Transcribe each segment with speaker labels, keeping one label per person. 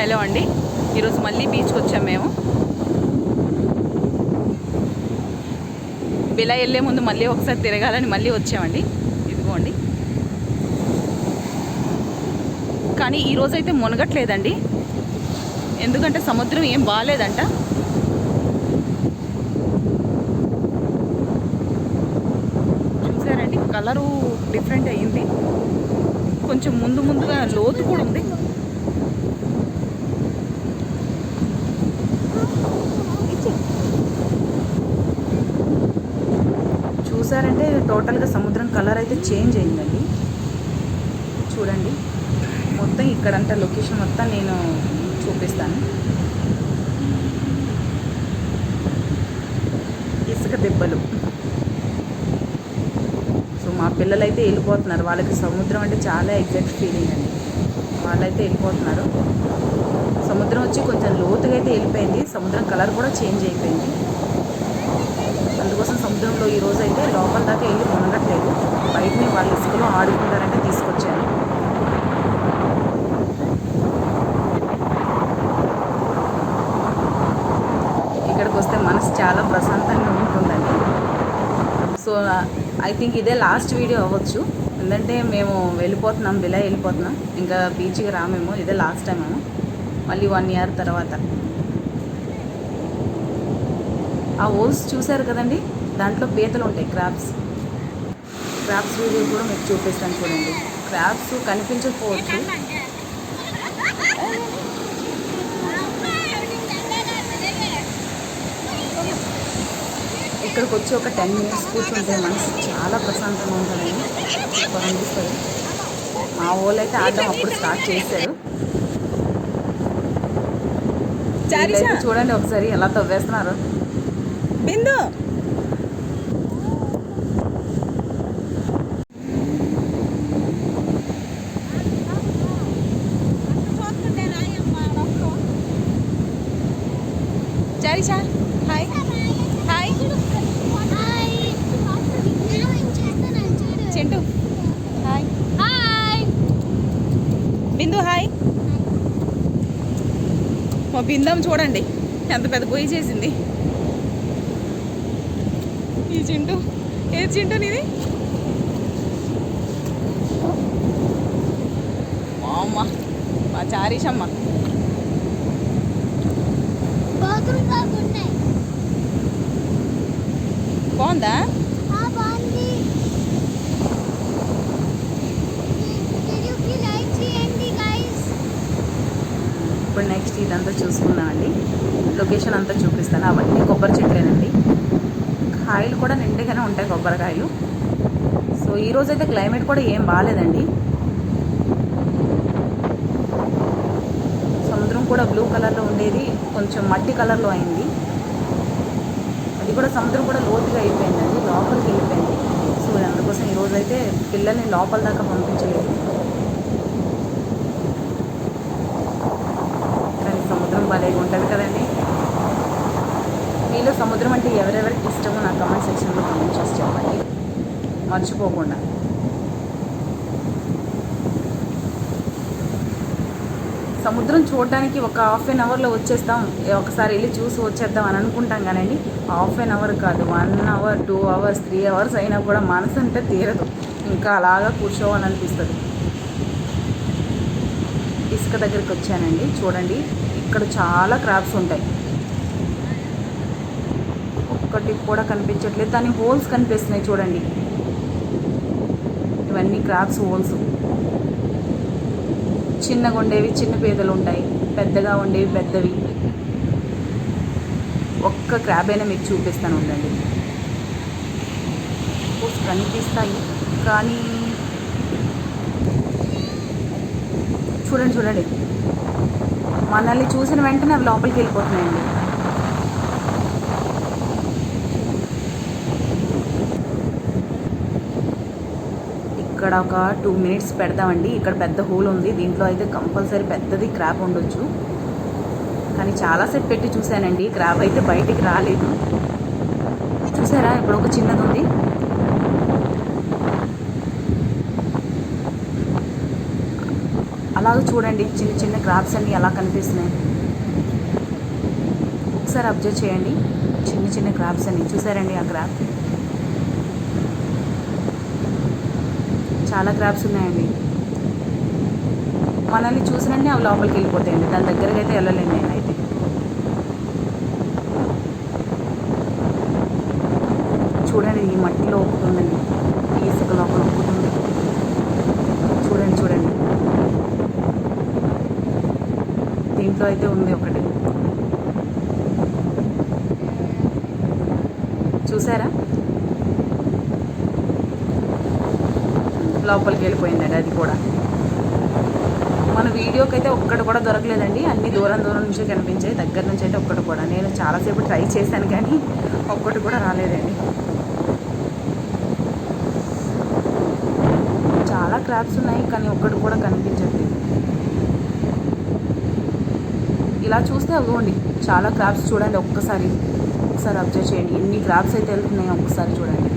Speaker 1: Hello అండి. ఈరోజు మళ్ళీ బీచ్కి వచ్చాము మేము. బిలా వెళ్ళే ముందు మళ్ళీ ఒకసారి తిరగాలని మళ్ళీ వచ్చామండి. ఇదిగోండి. కానీ ఈరోజైతే మునగట్లేదండి, ఎందుకంటే సముద్రం ఏం బాగాలేదంట. చూసారండి, కలరు డిఫరెంట్ అయ్యింది. కొంచెం ముందుగా లోతు కూడా ఉంది. చూసారంటే టోటల్గా సముద్రం కలర్ అయితే చేంజ్ అయిందండి. చూడండి, మొత్తం ఇక్కడంతా లొకేషన్ మొత్తం నేను చూపిస్తాను. ఇసుక దెబ్బలు. సో మా పిల్లలు అయితే వెళ్ళిపోతున్నారు. వాళ్ళకి సముద్రం అంటే చాలా ఎగ్జైట్ ఫీలింగ్ అండి. వాళ్ళైతే వెళ్ళిపోతున్నారు. సముద్రం వచ్చి కొంచెం లోతుగా అయితే వెళ్ళిపోయింది. సముద్రం కలర్ కూడా చేంజ్ అయిపోయింది. అందుకోసం సముద్రంలో ఈరోజు అయితే లోపల దాకా వెళ్ళి మునగట్లేదు. బయటని వాళ్ళు ఇసుకలో ఆడుకుంటారంటే తీసుకొచ్చాను. ఇక్కడికి వస్తే మనసు చాలా ప్రశాంతంగా ఉంటుందండి. సో ఐ థింక్ ఇదే లాస్ట్ వీడియో అవ్వచ్చు, ఎందుకంటే మేము వెళ్ళిపోతున్నాం, బిలా వెళ్ళిపోతున్నాం. ఇంకా బీచ్కి రామేమో, ఇదే లాస్ట్ టైం ఏమో. మళ్ళీ 1 year తర్వాత. ఆ హోల్స్ చూశారు కదండి, దాంట్లో పీతలు ఉంటాయి, క్రాబ్స్ వీడియో కూడా మీకు చూపిస్తాను. చూడండి, క్రాబ్స్ కనిపించకపోవచ్చు. ఇక్కడికి వచ్చి ఒక 10 minutes కూర్చుంటే మనసు చాలా ప్రశాంతంగా ఉంటుందండి. సూపర్ అనిపిస్తుంది. మా వాళ్ళు అయితే ఆడడం అప్పుడు స్టార్ట్ చేశారు. చూడండి ఒకసారి ఎలా తవ్వేస్తున్నారు. బిందు చారిషా, హాయ్ హాయ్. చెంటు హాయ్. బిందు హాయ్. మా బిందం చూడండి ఎంత పెద్ద పొయ్యి చేసింది. ఈ చింటూ, ఏ చింటూ నీది? మా అమ్మ, మా చారీషమ్మ. బాగుందా? ఇప్పుడు నెక్స్ట్ ఇదంతా చూసుకుందామండి. లొకేషన్ అంతా చూపిస్తాను. అవన్నీ కొబ్బరి చెట్లేనండి. కాయలు కూడా నిండుగానే ఉంటాయి, కొబ్బరికాయలు. సో ఈరోజైతే క్లైమేట్ కూడా ఏం బాగాలేదండి. సముద్రం కూడా బ్లూ కలర్లో ఉండేది కొంచెం మట్టి కలర్లో అయింది. అది కూడా సముద్రం కూడా లోతుగా అయిపోయిందండి, లోపలికి వెళ్ళిపోయింది. సో అందుకోసం ఈరోజైతే పిల్లల్ని లోపల దాకా పంపించలేదు. కానీ సముద్రం భలేగా ఉంటుంది కదండి. మీలో సముద్రం అంటే ఎవరెవరికి ఇష్టమో నా కామెంట్ సెక్షన్లో కామెంట్ చేసి చెప్పండి, మర్చిపోకుండా. సముద్రం చూడడానికి ఒక 1/2 hourలో వచ్చేస్తాం, ఒకసారి వెళ్ళి చూసి వచ్చేద్దాం అని అనుకుంటాం కానండి, 1/2 hour కాదు, 1 hour, 2 hours, 3 hours అయినా కూడా మనసు అంటే తీరదు. ఇంకా అలాగా కూర్చోవాలనిపిస్తుంది. ఇసుక దగ్గరికి వచ్చానండి. చూడండి, ఇక్కడ చాలా క్రాబ్స్ ఉంటాయి. ఒక్కటి కూడా కనిపించట్లేదు, దాని హోల్స్ కనిపిస్తున్నాయి. చూడండి, ఇవన్నీ క్రాబ్స్ హోల్స్. చిన్నగా ఉండేవి చిన్న పీతలు ఉంటాయి, పెద్దగా ఉండేవి పెద్దవి. ఒక్క క్రాబ్ అయినా మీకు చూపిస్తాను ఉండండి. కనిపిస్తాయి కానీ చూడండి, మనల్ని చూసిన వెంటనే అవి లోపలికి వెళ్ళిపోతున్నాయండి. ఇక్కడ ఒక 2 minutes పెడదామండి. ఇక్కడ పెద్ద హోల్ ఉంది, దీంట్లో అయితే కంపల్సరీ పెద్దది క్రాబ్ ఉండొచ్చు. కానీ చాలాసేపు పెట్టి చూశానండి, క్రాబ్ అయితే బయటికి రాలేదు. చూసారా, ఇప్పుడు ఒక చిన్నది ఉంది. అలాగే చూడండి చిన్న చిన్న క్రాబ్స్ అన్నీ ఎలా కనిపిస్తున్నాయి. ఒకసారి అబ్జర్వ్ చేయండి. చిన్న చిన్న క్రాబ్స్ అన్నీ చూసారండి. ఆ క్రాబ్ చాలా క్రాబ్స్ ఉన్నాయండి. మనల్ని చూసినట్టే అవి లోపలికి వెళ్ళిపోతాయండి. దాని దగ్గరికి అయితే వెళ్ళలేను నేనైతే. చూడండి ఈ మట్టిలో ఒప్పుతుందండి, ఈ ఇసుక లోపల ఒప్పుతుంది. చూడండి చూడండి, దీంట్లో అయితే ఉంది ఒకటి. చూసారా, లోపలికి వెళ్ళిపోయిందండి అది కూడా. మన వీడియోకి అయితే ఒక్కటి కూడా దొరకలేదండి. అన్ని దూరం దూరం నుంచి కనిపించాయి, దగ్గర నుంచి అయితే ఒక్కటి కూడా. నేను చాలాసేపు ట్రై చేశాను కానీ ఒక్కటి కూడా రాలేదండి. చాలా క్రాబ్స్ ఉన్నాయి కానీ ఒక్కటి కూడా కనిపించట్లేదు. ఇలా చూస్తే అవ్వండి చాలా క్రాబ్స్ చూడండి. ఒకసారి అబ్జర్వ్ చేయండి ఎన్ని క్రాబ్స్ అయితే వెళ్తున్నాయో ఒక్కసారి చూడండి.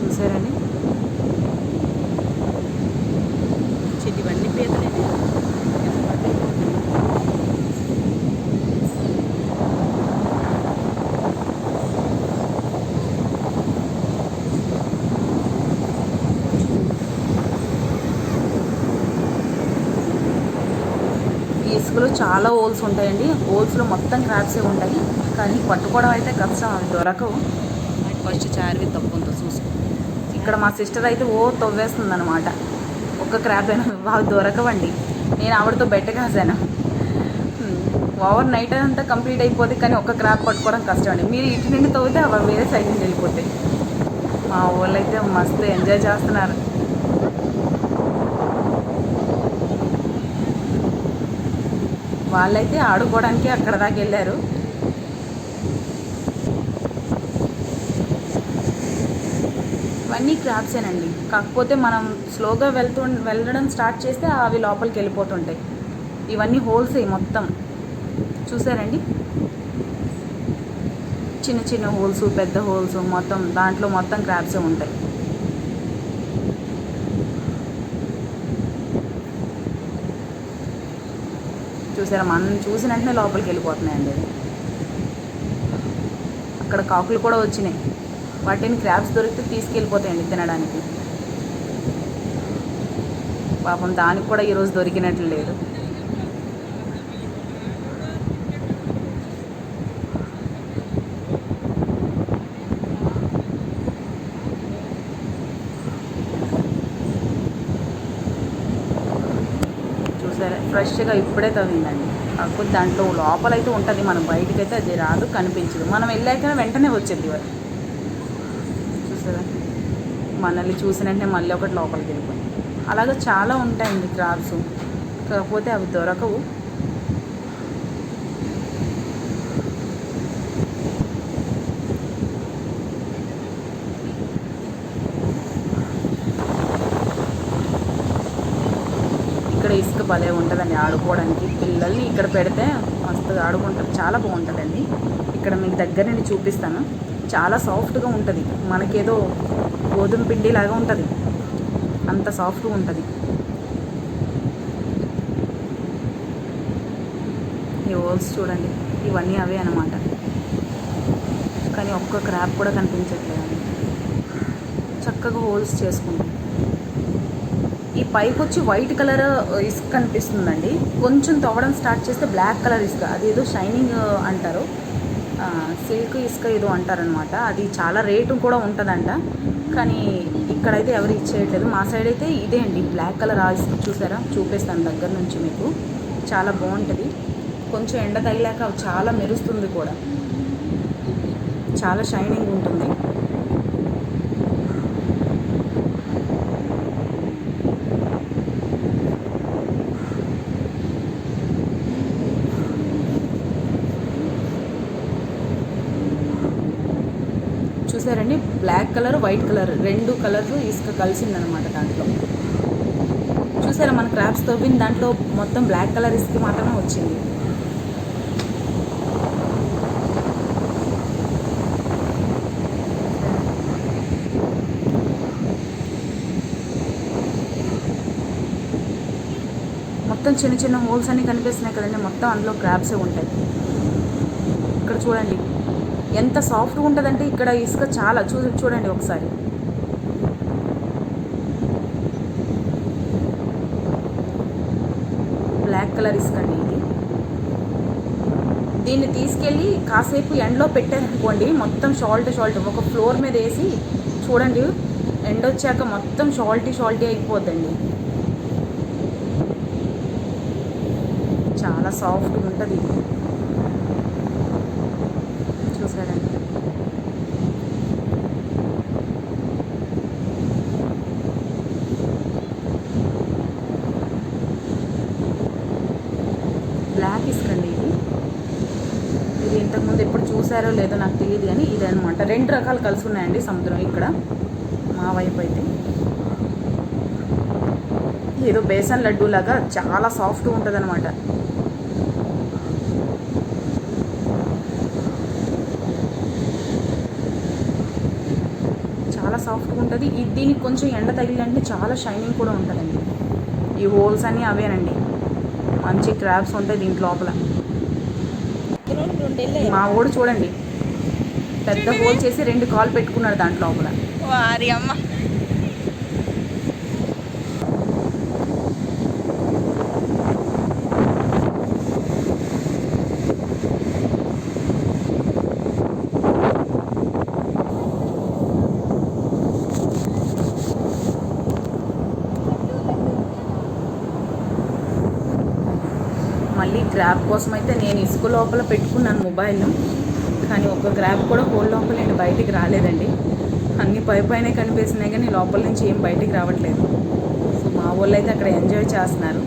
Speaker 1: చూసారండి, ఇవన్నీ పీతలే. ఇసుకలో చాలా హోల్స్ ఉంటాయండి. హోల్స్లో మొత్తం క్రాబ్సే ఉంటాయి కానీ పట్టుకోవడం అయితే కష్టం, అవి దొరకవు. ఫస్ట్ చార్వి తప్పుందో చూసుకో. ఇక్కడ మా సిస్టర్ అయితే తవ్వేస్తుంది అనమాట. ఒక్క క్రాబ్ అయినా బాగా దొరకవండి. నేను ఆవిడతో బెట్ట కాసాను. ఓవర్ నైట్ అంతా కంప్లీట్ అయిపోతుంది కానీ ఒక్క క్రాబ్ పట్టుకోవడం కష్టం అండి. మీరు ఇటు నుండి తవ్వితే అవి వేరే సైడ్ నుండి వెళ్ళిపోతాయి. మా వాళ్ళు అయితే మస్తు ఎంజాయ్ చేస్తున్నారు. వాళ్ళైతే ఆడుకోవడానికి అక్కడ దాకా వెళ్ళారు. ఇవన్నీ క్రాబ్సేనండి. కాకపోతే మనం స్లోగా వెళ్ళడం స్టార్ట్ చేస్తే అవి లోపలికి వెళ్ళిపోతుంటాయి. ఇవన్నీ హోల్సే మొత్తం. చూసారండి, చిన్న చిన్న హోల్స్, పెద్ద హోల్స్, మొత్తం దాంట్లో మొత్తం క్రాబ్సే ఉంటాయి. చూసారా, మనం చూసిన వెంటనే లోపలికి వెళ్ళిపోతున్నాయండి అది. అక్కడ కాకులు కూడా వచ్చినాయి. వాటిని క్రాబ్స్ దొరికితే తీసుకెళ్ళిపోతాయండి తినడానికి. పాపం దానికి కూడా ఈరోజు దొరికినట్లు లేదు. చూసారా, ఫ్రెష్గా ఇప్పుడే తవ్విందండి. కాకపోతే దాంట్లో లోపలైతే ఉంటుంది, మనం బయటకైతే అది రాదు, కనిపించదు. మనం వెళ్ళాక వెంటనే వచ్చేది వారు. చూసారా, మనల్ని చూసినట్టే మళ్ళీ ఒకటి లోపలికి వెళ్ళిపోయి. అలాగే చాలా ఉంటాయండి క్రాబ్స్, కాకపోతే అవి దొరకవు. ఇక్కడ ఇసుక భలే ఉంటుందండి ఆడుకోవడానికి. పిల్లల్ని ఇక్కడ పెడితే మస్తుగా ఆడుకుంటారు, చాలా బాగుంటుందండి. ఇక్కడ మీకు దగ్గర నుండి చూపిస్తాను. చాలా సాఫ్ట్గా ఉంటుంది, మనకేదో గోధుమ పిండి లాగా ఉంటుంది, అంత సాఫ్ట్గా ఉంటుంది. ఈ హోల్స్ చూడండి, ఇవన్నీ అవే అన్నమాట. కానీ ఒక్క క్రాబ్ కూడా కనిపించట్లేదండి. చక్కగా హోల్స్ చేసుకుంటాం. ఈ పైకి వచ్చి వైట్ కలర్ ఇసుక కనిపిస్తుందండి. కొంచెం తవ్వడం స్టార్ట్ చేస్తే బ్లాక్ కలర్ ఇసుక, అదేదో షైనింగ్ అంటారు, సిల్క్ ఇసుక ఏదో అంటారనమాట. అది చాలా రేటు కూడా ఉంటుందంట. కానీ ఇక్కడైతే ఎవరు ఇచ్చేయట్లేదు. మా సైడ్ అయితే ఇదే అండి, బ్లాక్ కలర్ ఆ ఇసుక. చూసారా, చూపిస్తాను దగ్గర నుంచి మీకు. చాలా బాగుంటుంది. కొంచెం ఎండ తగిలాక అవి చాలా మెరుస్తుంది కూడా, చాలా షైనింగ్ ఉంటుంది. చూసారండి, బ్లాక్ కలర్, వైట్ కలర్, రెండు కలర్లు ఇసుక కలిసిందనమాట దాంట్లో. చూసారా, మన క్రాబ్స్ తవ్విన దాంట్లో మొత్తం బ్లాక్ కలర్ ఇసుక మాత్రమే వచ్చింది. మొత్తం చిన్న చిన్న హోల్స్ అన్నీ కనిపిస్తున్నాయి కదండి, మొత్తం అందులో క్రాబ్సే ఉంటాయి. ఇక్కడ చూడండి ఎంత సాఫ్ట్గా ఉంటుందంటే, ఇక్కడ ఇసుక చాలా చూడండి ఒకసారి. బ్లాక్ కలర్ ఇసుక అండి ఇది. దీన్ని తీసుకెళ్ళి కాసేపు ఎండలో పెట్టారనుకోండి, మొత్తం సాల్ట్ ఒక ఫ్లోర్ మీద వేసి చూడండి, ఎండ వచ్చాక మొత్తం సాల్టీ అయిపోద్దండి. చాలా సాఫ్ట్గా ఉంటుంది. చూసారండి, బ్లాక్ ఇసుక అండి ఇది. ఇది ఇంతకుముందు ఎప్పుడు చూసారో లేదో నాకు తెలియదు, కానీ ఇది అనమాట. 2 రకాలు కలిసి ఉన్నాయండి సముద్రం ఇక్కడ మా వైపు అయితే. ఏదో బేసన్ లడ్డు లాగా చాలా సాఫ్ట్గా ఉంటుంది అనమాట. చాలా సాఫ్ట్గా ఉంటుంది. దీనికి కొంచెం ఎండ తగిలింటే చాలా షైనింగ్ కూడా ఉంటుందండి. ఈ హోల్స్ అన్నీ అవేనండి, మంచి క్రాబ్స్ ఉంటాయి దీంట్ లోపల. మా ఓడు చూడండి, పెద్ద హోల్ చేసి 2 కాలు పెట్టుకున్నాడు దాంట్ లోపల.
Speaker 2: వారి అమ్మ,
Speaker 1: మళ్ళీ గ్రాబ్ కోసం అయితే నేను ఇసుక లోపల పెట్టుకున్నాను మొబైల్, కానీ ఒక గ్రాబ్ కూడా హోల్ లోపల నేను బయటికి రాలేదండి. అన్నీ పైనే కనిపిస్తున్నాయి కానీ లోపల నుంచి ఏం బయటికి రావట్లేదు. సో మా వాళ్ళు అయితే అక్కడ ఎంజాయ్ చేస్తున్నారు.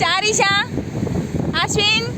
Speaker 2: చారిషా, అశ్విన్.